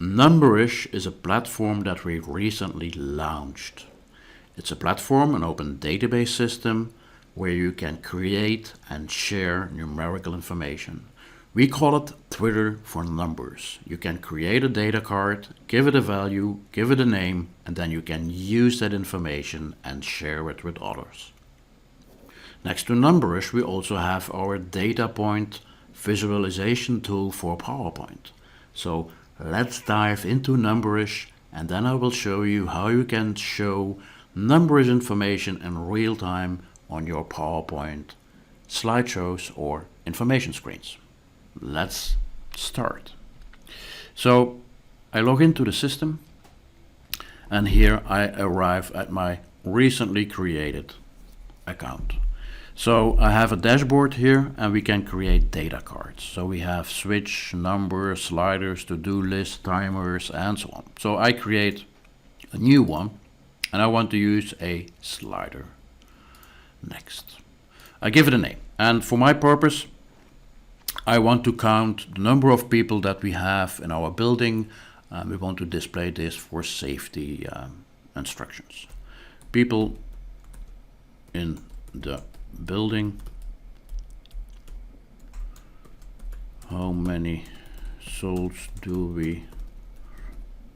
Numberish is a platform that we recently launched. It's a platform, an open database system, where you can create and share numerical information. We call it Twitter for numbers. You can create a data card, give it a value, give it a name, and then you can use that information and share it with others. Next to Numberish, we also have our DataPoint visualization tool for PowerPoint. So let's dive into Numberish, and then I will show you how you can show Numberish information in real time on your PowerPoint slideshows or information screens. Let's start. So I log into the system, and here I arrive at my recently created account. So I have a dashboard here, and we can create data cards. So we have switch, numbers, sliders, to-do list, timers, and so on. So I create a new one, and I want to use a slider. Next. I give it a name, and for my purpose, I want to count the number of people that we have in our building. We want to display this for safety instructions. People in the building. How many souls do we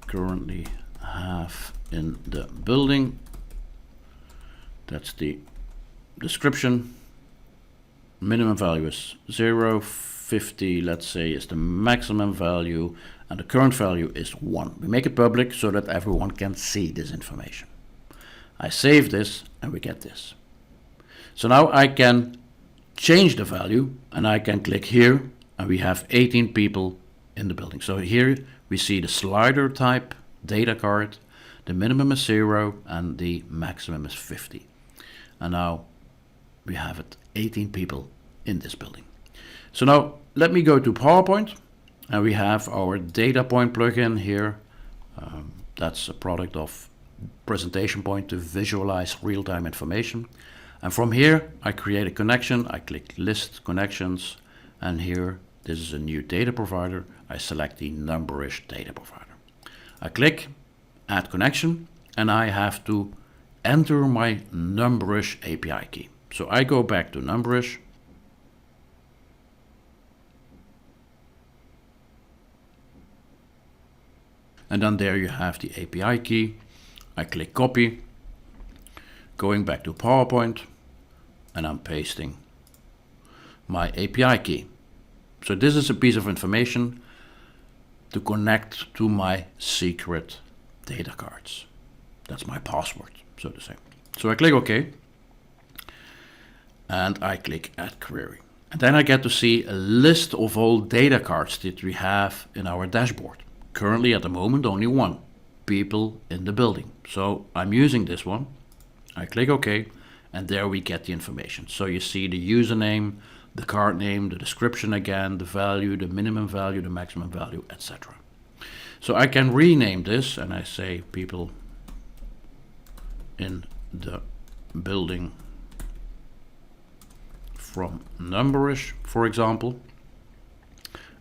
currently have in the building? That's the description. Minimum value is 0, 50, let's say, is the maximum value, and the current value is 1. We make it public so that everyone can see this information. I save this, and we get this. So now I can change the value, and I can click here, and we have 18 people in the building. So here we see the slider type data card. The minimum is 0, and the maximum is 50. And now we have it, 18 people in this building. So now let me go to PowerPoint, and we have our DataPoint plugin here. That's a product of PresentationPoint to visualize real-time information. And from here, I create a connection. I click List Connections, and here, this is a new data provider. I select the Numberish data provider. I click Add Connection, and I have to enter my Numberish API key. So I go back to Numberish, and then there you have the API key. I click Copy, going back to PowerPoint, and I'm pasting my API key. So this is a piece of information to connect to my secret data cards. That's my password, so to say. So I click OK, and I click Add Query. And then I get to see a list of all data cards that we have in our dashboard. Currently, at the moment, only 1, people in the building. So I'm using this one. I click OK, and there we get the information. So you see the username, the card name, the description again, the value, the minimum value, the maximum value, etc. So I can rename this, and I say people in the building from Numberish, for example,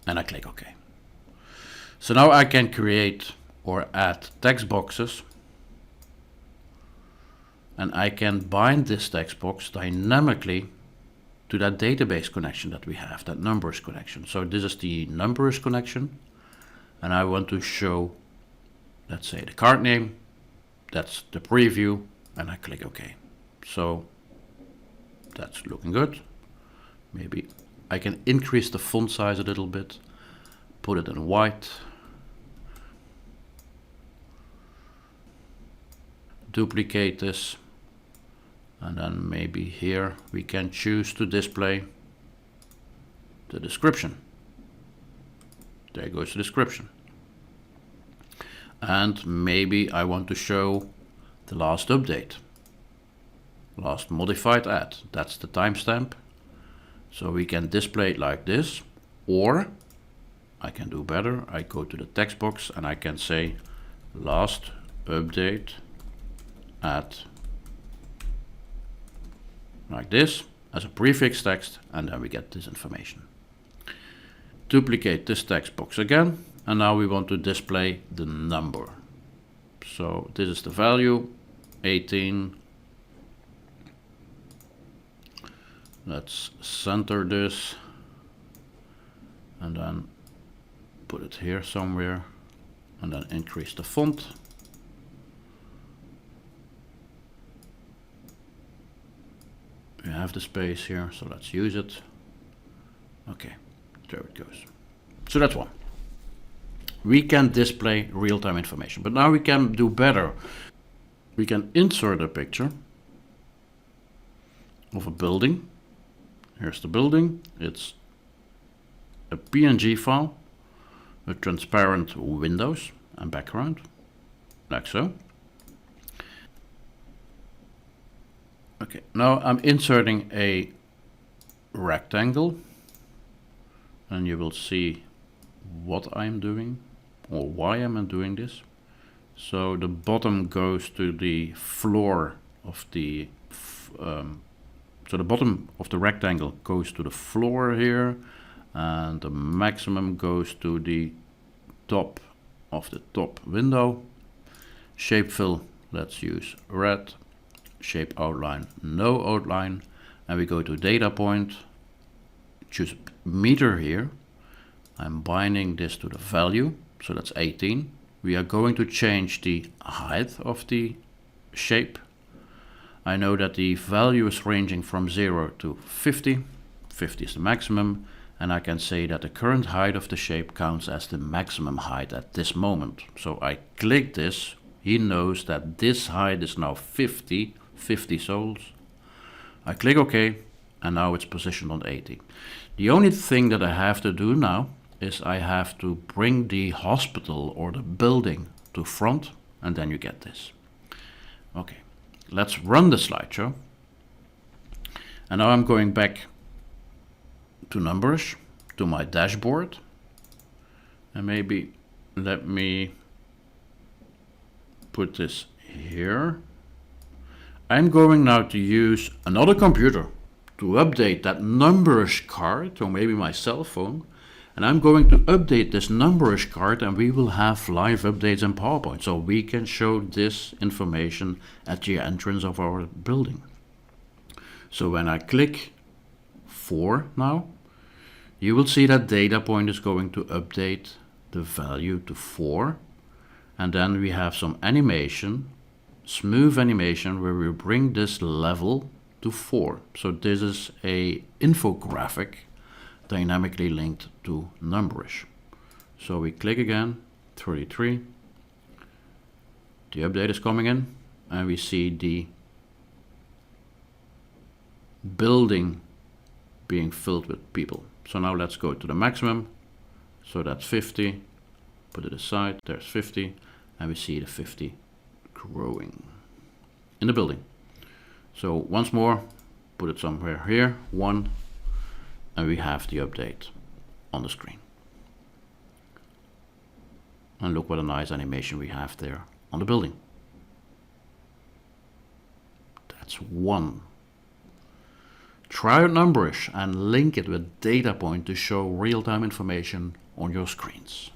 and I click OK. So now I can create or add text boxes, and I can bind this text box dynamically to that database connection that we have, that Numberish connection. So this is the Numberish connection, and I want to show, let's say, the card name. That's the preview, and I click OK. So that's looking good. Maybe I can increase the font size a little bit, put it in white, duplicate this, and then maybe here we can choose to display the description. There goes the description. And maybe I want to show the last update, last modified add. That's the timestamp. So we can display it like this, or I can do better. I go to the text box and I can say last update add, like this, as a prefix text, and then we get this information. Duplicate this text box again, And now we want to display the number. So this is the value, 18. Let's center this and then put it here somewhere and then increase the font. We have the space here, so let's use it. Okay, there it goes. So that's one. We can display real-time information, but now we can do better. We can insert a picture of a building. Here's the building. It's a PNG file with transparent windows and background, like so. Okay, now I'm inserting a rectangle, and you will see what I'm doing or why I'm doing this. So the bottom goes to the floor of the so the bottom of the rectangle goes to the floor here, and the maximum goes to the top of the top window. Shape fill, let's use red. Shape outline, no outline, and we go to data point, choose meter here. I'm binding this to the value, so that's 18. We are going to change the height of the shape. I know that the value is ranging from 0 to 50. 50 is the maximum, and I can say that the current height of the shape counts as the maximum height at this moment. So I click this, he knows that this height is now 50 sols. I click OK, and now it's positioned on 80. The only thing that I have to do now is I have to bring the hospital or the building to front, and then you get this. Okay, let's run the slideshow. And now I'm going back to Numberish, to my dashboard, and maybe let me put this here. I'm going now to use another computer to update that Numberish card, or maybe my cell phone, and I'm going to update this Numberish card, and we will have live updates in PowerPoint, so we can show this information at the entrance of our building. So when I click 4 now, you will see that data point is going to update the value to 4, and then we have some animation, smooth animation, where we bring this level to 4. So this is a infographic dynamically linked to Numberish. So we click again, 33. The update is coming in, and we see the building being filled with people. So now let's go to the maximum. So that's 50. Put it aside. There's 50, and we see the 50 growing in the building. So once more, put it somewhere here, 1, and we have the update on the screen. And look what a nice animation we have there on the building. That's 1. Try out Numberish and link it with data point to show real-time information on your screens.